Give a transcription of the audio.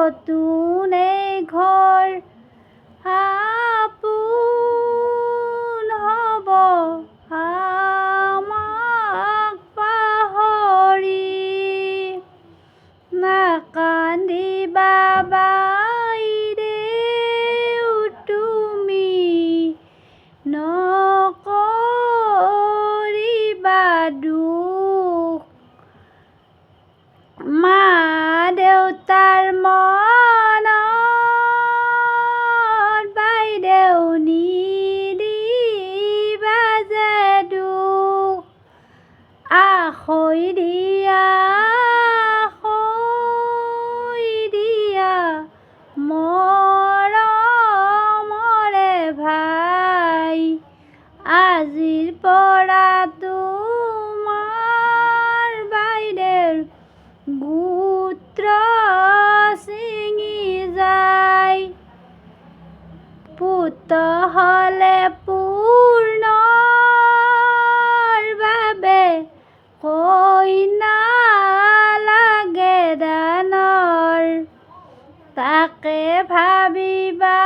নতুন এই ঘৰ আপোন হ'ব আমাক পাহৰি। নাকান্দিবা বাইদেউ তুমি, নকৰিবা দুখ। মা দেউতাৰ মনত বাইদেউ নিদিবা যে দুখ। আখৈ দিয়া মৰমৰে ভাই, আজিৰ পৰা তোমাৰ বাইদেউৰ গোত্ৰ ছিঙি যায়। পুত হ'লে পূৰ্ণৰ বাবে কইনা লাগে দানৰ। তাকে ভাবিবা